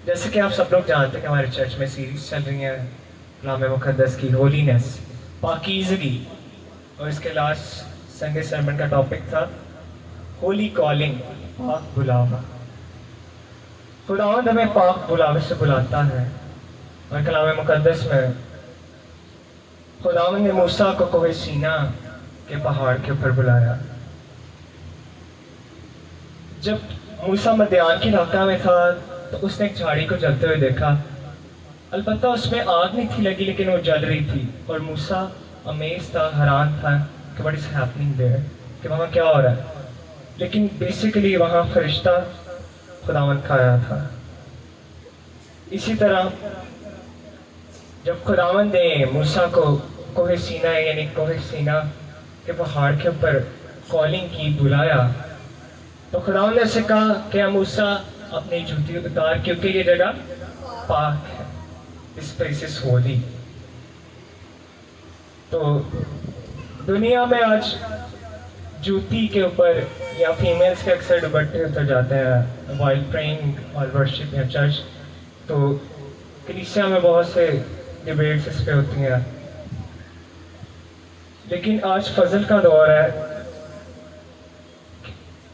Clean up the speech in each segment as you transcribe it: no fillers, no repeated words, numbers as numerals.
جیسے کہ آپ سب لوگ جانتے ہیں کہ ہمارے چرچ میں سیریز چل رہی ہیں کلام مقدس کی ہولینس، پاکیزگی، اور اس کے لاسٹ سنڈے سرمن کا ٹاپک تھا ہولی کالنگ، پاک بلاوا۔ خداوند ہمیں پاک بلاوے سے بلاتا ہے، اور کلام مقدس میں خداوند نے موسیٰ کو کوہ سینا کے پہاڑ کے اوپر بلایا۔ جب موسیٰ مدیان کے علاقہ میں تھا تو اس نے ایک جھاڑی کو جلتے ہوئے دیکھا، البتہ اس میں آگ نہیں تھی لگی لیکن وہ جل رہی تھی، اور موسیٰ امیز تھا، حیران تھا کہ what is happening there، کہ وہاں کیا ہو رہا ہے۔ لیکن بیسیکلی وہاں فرشتہ خداوند کا آیا تھا۔ اسی طرح جب خداوند نے موسیٰ کو کوہ سینا یعنی کوہ سینا کے پہاڑ کے اوپر کالنگ کی، بلایا، تو خداوند نے اسے کہا کہ موسیٰ اپنی جوتی اتار کیونکہ یہ جگہ پاک ہے، اس پلیس از ہولی۔ تو دنیا میں آج جوتی کے اوپر یا فیمیلز کے اکثر دوپٹے اتر جاتے ہیں وائل پریئنگ اور ورشپ یا چرچ، تو کلیسیا میں بہت سے ڈیبیٹس اس پہ ہوتی ہیں، لیکن آج فضل کا دور ہے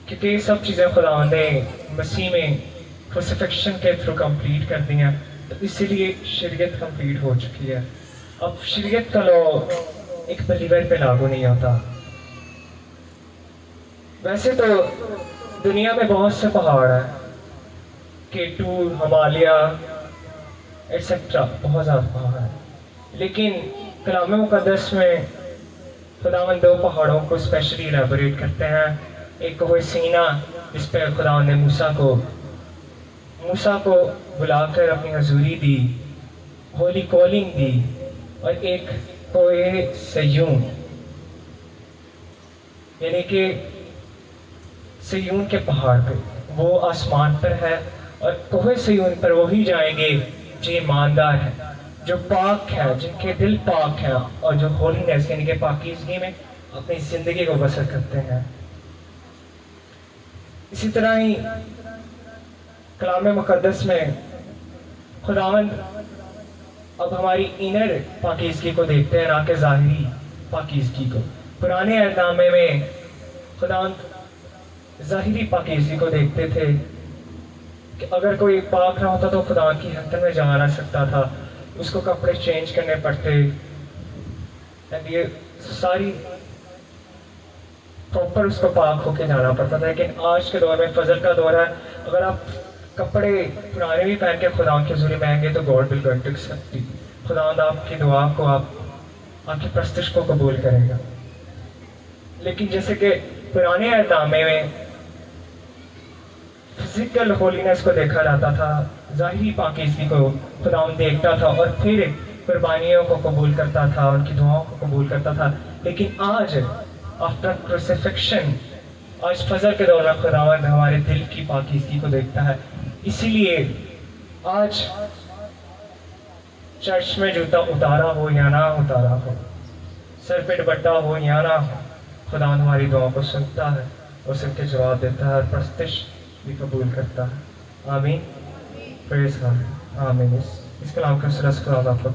کیونکہ یہ سب چیزیں خدا نے مسیح میں کروسیفکشن کے تھرو کمپلیٹ کر دی ہیں، تو اسی لیے شریعت کمپلیٹ ہو چکی ہے۔ اب شریعت کا لا ایک بلیور پہ لاگو نہیں ہوتا۔ ویسے تو دنیا میں بہت سے پہاڑ ہیں، K2، ہمالیہ ایٹسٹرا، بہت زیادہ پہاڑ ہیں، لیکن کلام مقدس میں خداوند دو پہاڑوں کو اسپیشلی الیبوریٹ کرتے ہیں۔ ایک کوہ سینا جس پہ خداوند نے موسیٰ کو بلا کر اپنی حضوری دی، ہولی کالنگ دی، اور ایک کوہ سیون یعنی کہ سیون کے پہاڑ پہ، وہ آسمان پر ہے، اور کوہ سیون پر وہی جائیں گے جو ایماندار ہیں، جو پاک ہیں، جن کے دل پاک ہیں، اور جو ہولینس یعنی کہ پاکیزگی میں اپنی زندگی کو بسر کرتے ہیں۔ اسی طرح ہی کلام مقدس میں خداوند اب ہماری انر پاکیزگی کو دیکھتے ہیں، نہ کہ ظاہری پاکیزگی کو۔ پرانے عہد نامے میں خداوند ظاہری پاکیزگی کو دیکھتے تھے کہ اگر کوئی پاک نہ ہوتا تو خداوند کی حضرت میں جا نہ سکتا تھا، اس کو کپڑے چینج کرنے پڑتے، یہ ساری پراپر اس کو پاک ہو کے جانا پڑتا تھا۔ لیکن آج کے دور میں فضل کا دور ہے، اگر آپ کپڑے پرانے بھی پہن کے خداوند کے حضور میں آئیں گے تو God will going to accept you, خداوند آپ کی دعا کو، آپ کی پرستش کو قبول کرے گا۔ لیکن جیسے کہ پرانے عہد نامے میں فزیکل ہولینس کو دیکھا جاتا تھا، ظاہری پاکیزگی کو خداوند دیکھتا تھا اور پھر قربانیوں کو قبول کرتا تھا، ان کی دعاؤں کو قبول کرتا تھا۔ لیکن آج آفٹر کروسیفکشن، آج فضل کے دور میں خداوند ہمارے دل کی پاکیزگی کو دیکھتا ہے۔ اسی لیے آج چرچ میں جوتا اتارا ہو یا نہ اتارا ہو، سر پہ دوپٹہ ہو یا نہ ہو، خداوند ہماری دعاؤں کو سنتا ہے، اس کے جواب دیتا ہے اور پرستش بھی قبول کرتا ہے۔ آمین، پریز گاڈ، آمین۔ اس کلام کا سرس خدا آپ کو